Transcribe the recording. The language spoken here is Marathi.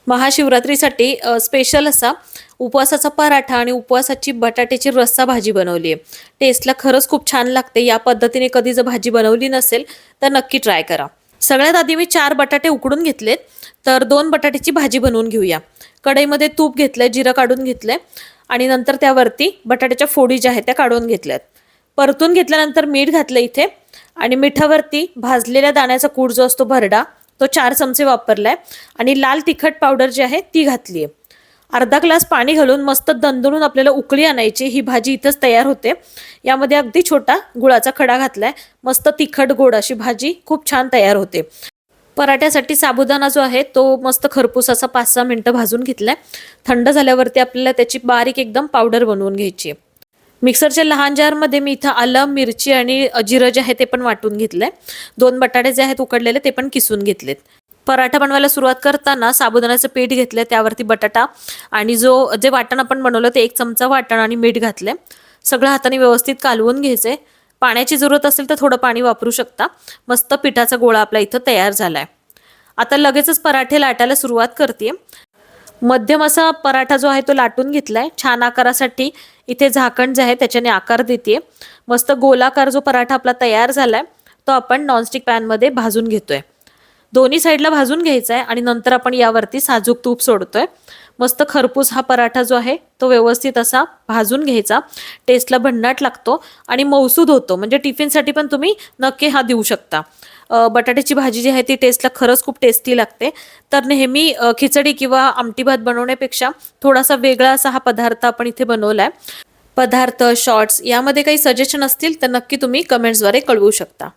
महाशिवरात्रीसाठी स्पेशल असा उपवासाचा पराठा आणि उपवासाची बटाट्याची रस्सा भाजी बनवली आहे. टेस्टला खरंच खूप छान लागते. या पद्धतीने कधी जर भाजी बनवली नसेल तर नक्की ट्राय करा. सगळ्यात आधी मी 4 बटाटे उकडून घेतलेत. तर 2 बटाट्याची भाजी बनवून घेऊया. कढईमध्ये तूप घेतलंय, जिरं काढून घेतलंय आणि नंतर त्यावरती बटाट्याच्या फोडी ज्या आहेत त्या काढून घेतल्यात. परतून घेतल्यानंतर मीठ घातलं इथे आणि मिठावरती भाजलेल्या दाण्याचा कूट जो असतो भरडा तो 4 चमचे वापरलाय आणि लाल तिखट पावडर जी आहे ती घातली आहे. अर्धा ग्लास पाणी घालून मस्त दणदणून आपल्याला उकळी आणायची. ही भाजी इथंच तयार होते. यामध्ये अगदी छोटा गुळाचा खडा घातलाय. मस्त तिखट गोड अशी भाजी खूप छान तयार होते. पराठ्यासाठी साबुदाणा जो आहे तो मस्त खरपूस असा 5-6 मिनिटं भाजून घेतलाय. थंड झाल्यावरती आपल्याला त्याची बारीक एकदम पावडर बनवून घ्यायची. मिक्सरच्या लहान जारमध्ये मी इथं आलं, मिरची आणि जिरं जे आहे ते पण वाटून घेतलंय. 2 बटाटे जे आहेत उकडलेले ते पण किसून घेतलेत. पराठा बनवायला सुरुवात करताना साबुदाण्याचं पीठ घेतलंय, त्यावरती बटाटा आणि जे वाटण आपण बनवलं ते 1 चमचा वाटण आणि मीठ घातलंय. सगळं हाताने व्यवस्थित कालवून घ्यायचंय. पाण्याची जरूरत असेल तर थोडं पाणी वापरू शकता. मस्त पिठाचा गोळा आपला इथं तयार झालाय. आता लगेचच पराठे लाटायला सुरुवात करते. मध्यम असा पराठा जो आहे तो लाटून घेतलाय. छान आकारासाठी इथे झाकण जे आहे त्याच्याने आकार देते. मस्त गोलाकार जो पराठा आपला तयार झालाय तो आपण नॉनस्टिक पॅनमध्ये भाजून घेतोय. दोन्ही साईडला भाजून घ्यायचा आहे आणि नंतर आपण यावरती साजूक तूप सोडतोय. मस्त खरपूस हा पराठा जो आहे तो व्यवस्थित असा भाजून घ्यायचा. टेस्टला भन्नाट लागतो आणि मऊसूद होतो. म्हणजे टिफिनसाठी पण तुम्ही नक्की हा देऊ शकता. बटाट्याची भाजी जी आहे ती टेस्टला खरंच खूप टेस्टी लागते. तर नेहमी खिचडी किंवा आमटी भात बनवण्यापेक्षा थोडासा वेगळा असा हा पदार्थ आपण इथे बनवलाय. पदार्थ शॉर्ट्स यामध्ये काही सजेशन असतील तर नक्की तुम्ही कमेंट्सद्वारे कळवू शकता.